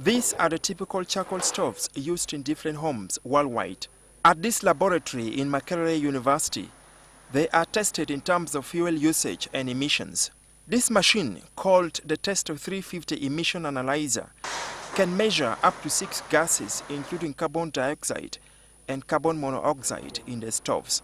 These are the typical charcoal stoves used in different homes worldwide. At this laboratory in Makerere University, they are tested in terms of fuel usage and emissions. This machine, called the Testo 350 Emission Analyzer, can measure up to 6 gases, including carbon dioxide and carbon monoxide in the stoves.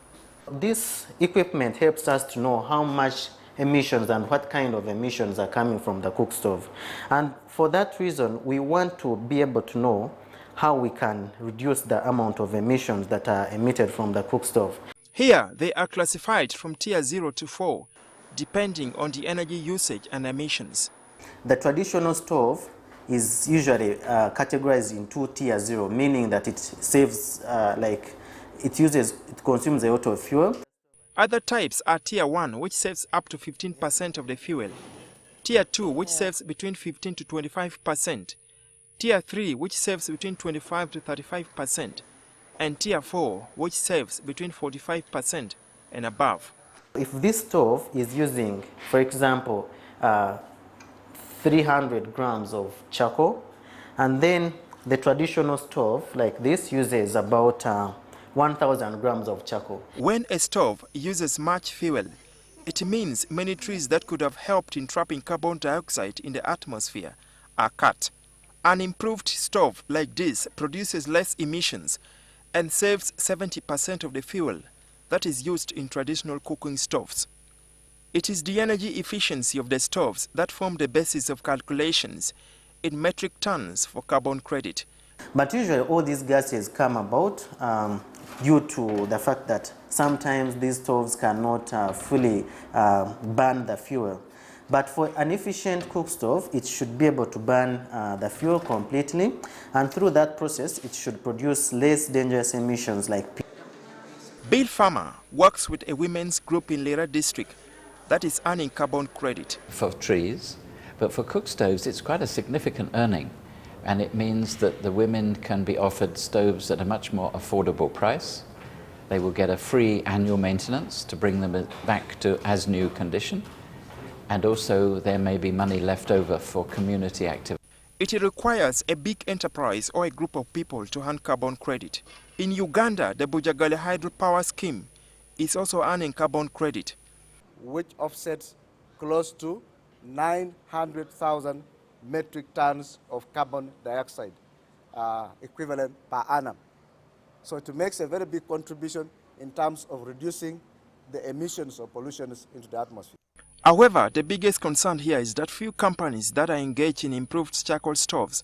This equipment helps us to know how much emissions and what kind of emissions are coming from the cook stove. And for that reason, we want to be able to know how we can reduce the amount of emissions that are emitted from the cook stove. Here, they are classified from tier 0 to 4, depending on the energy usage and emissions. The traditional stove is usually categorized in 2 tier 0, meaning that it saves, it consumes a lot of fuel. Other types are tier 1, which saves up to 15% of the fuel, tier 2, which saves between 15 to 25%, tier 3, which saves between 25 to 35%, and tier 4, which saves between 45% and above. If this stove is using, for example, 300 grams of charcoal, and then the traditional stove like this uses about 1,000 grams of charcoal. When a stove uses much fuel, it means many trees that could have helped in trapping carbon dioxide in the atmosphere are cut. An improved stove like this produces less emissions and saves 70% of the fuel that is used in traditional cooking stoves. It is the energy efficiency of the stoves that form the basis of calculations in metric tons for carbon credit. But usually all these gases come about due to the fact that sometimes these stoves cannot fully burn the fuel. But for an efficient cook stove, it should be able to burn the fuel completely, and through that process, it should produce less dangerous emissions like. Bill Farmer works with a women's group in Lira district that is earning carbon credit. For trees, but for cook stoves, it's quite a significant earning. And it means that the women can be offered stoves at a much more affordable price. They will get a free annual maintenance to bring them back to as new condition. And also there may be money left over for community activity. It requires a big enterprise or a group of people to earn carbon credit. In Uganda, the Bujagale Hydropower Scheme is also earning carbon credit, which offsets close to 900,000 metric tons of carbon dioxide equivalent per annum. So it makes a very big contribution in terms of reducing the emissions of pollutions into the atmosphere. However, the biggest concern here is that few companies that are engaged in improved charcoal stoves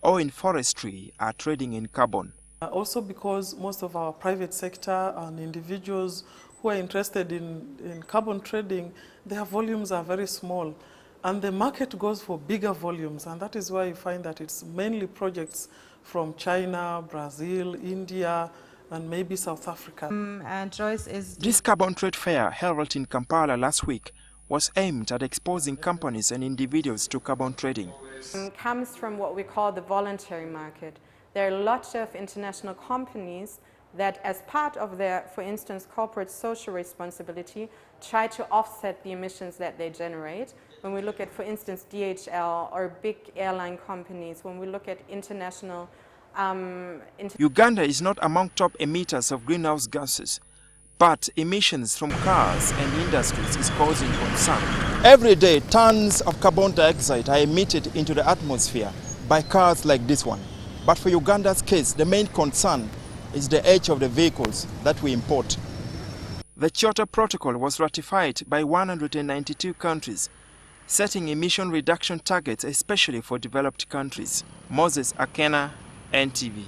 or in forestry are trading in carbon. Also because most of our private sector and individuals who are interested in carbon trading, their volumes are very small. And the market goes for bigger volumes, and that is why you find that it's mainly projects from China, Brazil, India, and maybe South Africa. This carbon trade fair held in Kampala last week was aimed at exposing companies and individuals to carbon trading. It comes from what we call the voluntary market. There are lots of international companies that as part of their, for instance, corporate social responsibility, try to offset the emissions that they generate. When we look at, for instance, DHL or big airline companies, when we look at international... Uganda is not among top emitters of greenhouse gases, but emissions from cars and industries is causing concern. Every day, tons of carbon dioxide are emitted into the atmosphere by cars like this one. But for Uganda's case, the main concern is the age of the vehicles that we import. The Kyoto Protocol was ratified by 192 countries, setting emission reduction targets especially for developed countries. Moses Akena, NTV.